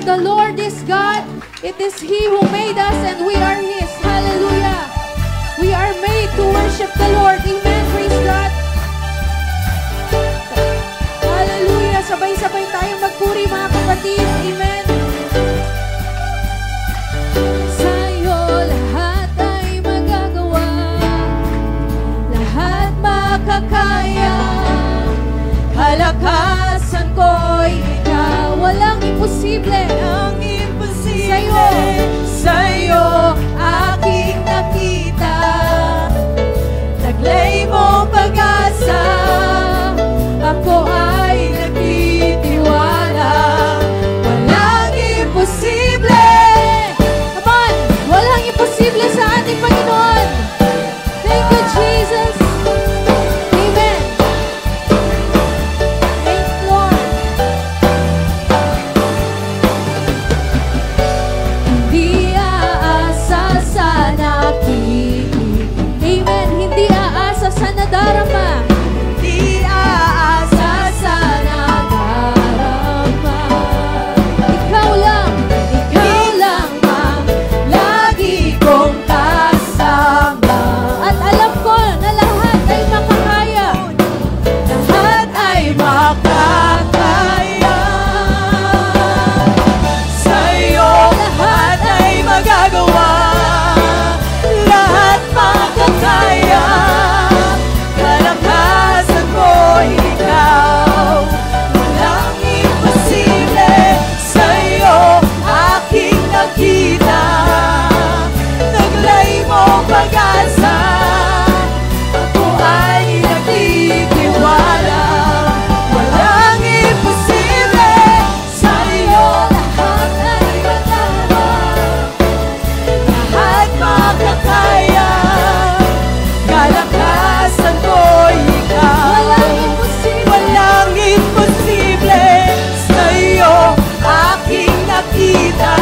the Lord is God. It is He who made us and we are His. Hallelujah. We are made to worship the Lord. Amen. Praise God. Hallelujah. Sabay-sabay tayong magpuri mga kapatid. Amen. Sa'yo lahat ay magagawa, lahat makakaya. Kalakasan ko'y ikaw, walang imposible. Ang imposible sa'yo aking nakita. Taglay mo pag-asa, ako ay nagtitiwala. Walang imposible. Come on, walang imposible sa ating Panginoon. Thank you, Jesus. Amen. Thank you, Lord. Hindi aasa sa nakikita. Amen. Hindi aasa sa nadarama. Hindi aasa sa nadarama. Ikaw lang ang lagi kong kasama. At alam ko na lahat ay makakaya. Lahat ay makakaya. Sa'yo lahat ay magagawa. Lahat makakaya. Kalakasan ko ikaw. Walang imposible sa'yo aking nakita. Taglay mo pag-asa, ako ay nagtitiwala. Walang imposible sa'yo lahat ay magagawa. Lahat makakaya. Kalakasan ko ikaw. Walang imposible sa'yo aking nakita.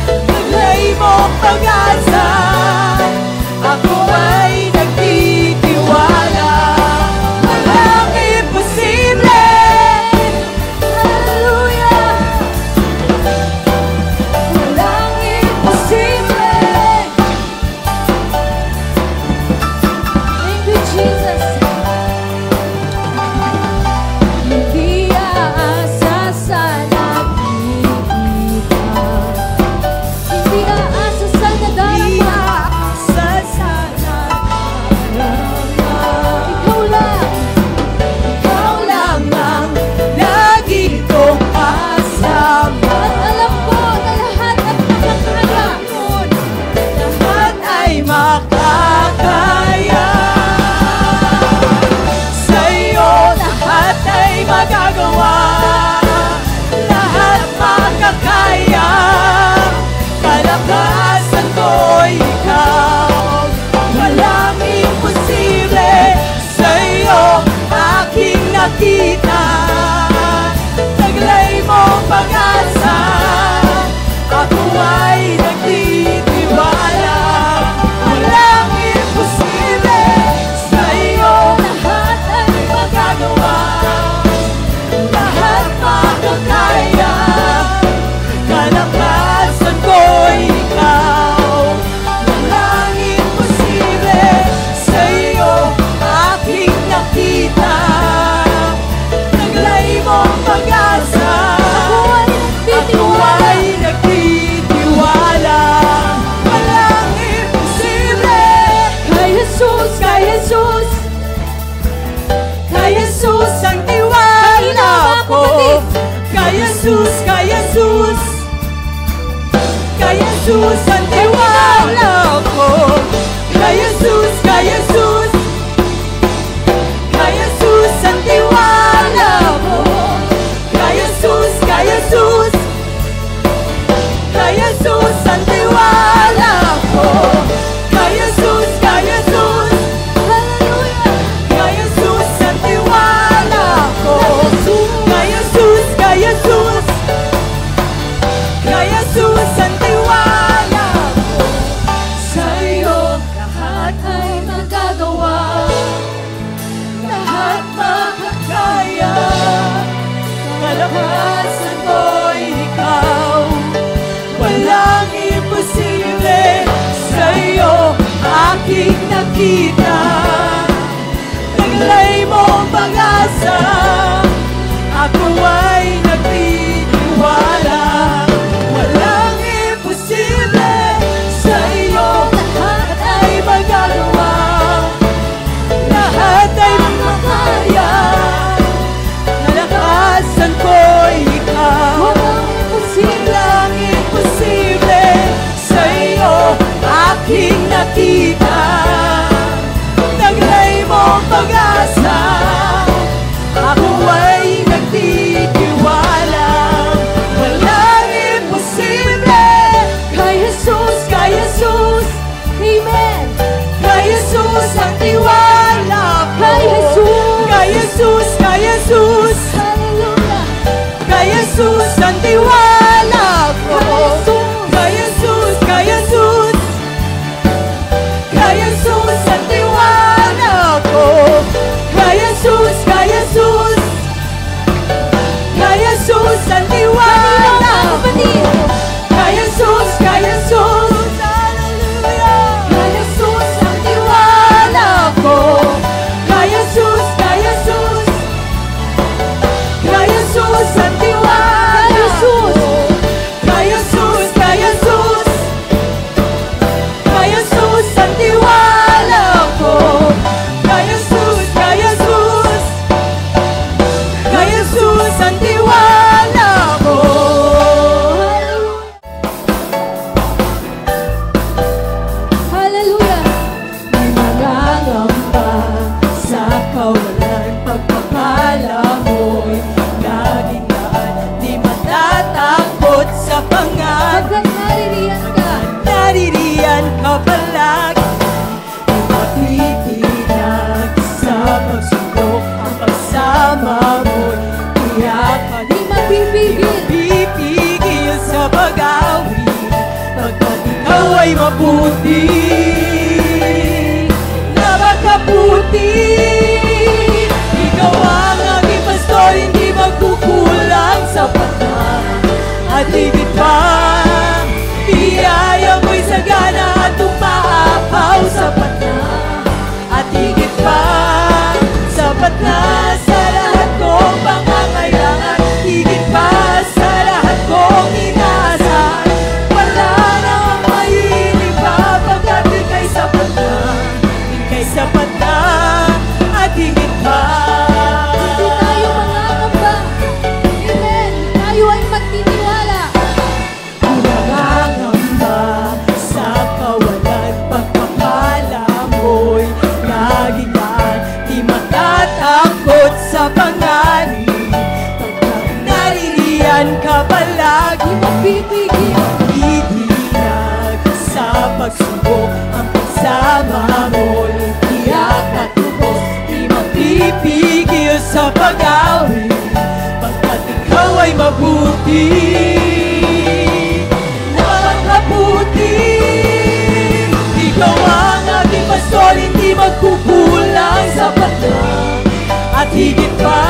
Taglay mo pag-asa, ako ay nagtitiwala. Walang imposible. Hallelujah. Walang imposible. Thank you, Jesus. Hindi aasa sa nakikita. Hindi aasa sa nadarama. Ikaw lang ang lagi kong kasama. At alam ko na lahat at makakaya. Lahat ay makakaya. Sa'yo lahat ay magagawa. Lahat makakaya. Kalakasan ko ikaw. Walang imposible sa'yo aking nakita. Taglay mo pag-asa, ako ay nagtitiwala. Walang imposible sa'yo lahat ay magagawa. Lahat makakaya. Kalakasan ko ikaw. Walang imposible sa'yo aking nakita. Taglay mo pag-asa, ako ay nagtitiwala. Walang imposible. Kay Jesus, kay Jesus, kay Jesus ang tiwala ko. Kay Jesus, kay Jesus, kay Jesus ang tiwala ko. Kay Jesus, kay Jesus, kay Jesus ang tiwala ko. Kay Jesus, kay Jesus, kay Jesus ang tiwala ko. Kay Jesus, kay Jesus, hallelujah. Kay Jesus ang tiwala ko. Kay Jesus, kay Jesus, kay Jesus ang tiwala ko. Sa'yo lahat ay magagawa. Lahat makakaya. nakita, taglay mong pag-asa, ako ay nagtitiwala. Walang imposible sa iyo, lahat ay magagawa, lahat ay makakaya. Nalakasan ko'y ikaw, walang imposible sa iyo, aking nakita, taglay mong pag-asa, ako ay nagtitiwala. Walang imposible kay Jesus, kay Jesus, amen. Kay Jesus ang tiwala ko, kay Jesus, kay Jesus, kay Jesus, hallelujah. Kay Jesus ang tiwala ko, kay Jesus, kay Jesus, kay Jesus ang tiwala ko, kay Jesus, kay Jesus, kay Jesus ang tiwala ko, kay Jesus, kay Jesus, hallelujah. Kay Jesus ang tiwala ko, kay Jesus, kay Jesus, kay Jesus ang tiwala ko, kay Jesus, kay Jesus, kay Jesus ang tiwala ko, kay Jesus, kay Jesus, kay Jesus ang tiwala ko. Hallelujah. Di magangamba sa kawalan, pagpapala mo'y laging daan. Di matatakot sa pangan, Pagkat naririyan ka, naririyan ka palagi. Di matitinag sa pagsubok, ang pagsama mo'y tiyakan. di mapipigil. Pipigil sa pag-awit, pagkat ikaw ay mabuti, napakabuti. Ikaw ang aking pastor, hindi magkukulang sa pagkain. At higit pa, biyaya mo'y sagana at umaapaw sapat na. At higit pa, sapat na sa lahat kong pangangailangan. Higit pa sa lahat kong inaasahan. Wala nang mahilig pa, pagkat ika'y sapat na, ika'y sapat na, at higit pa. Hindi tayo mangangamba. Amen. Tayo ay magtitiwala. Nangangamba sa kawalan, pagpapala mo'y laging daan. Di matatakot sa panganib, pagkat naririyan ka palagi. Mapipigil. Itinag sa pagsubok, ang pagsama mo'y tiyak at lubos. Di mapipigil sa pag-awit, pagkat ikaw ay mabuti, napakabuti. Ikaw ang aking pastor, hindi magkukulang sa pagkain. At higit pa,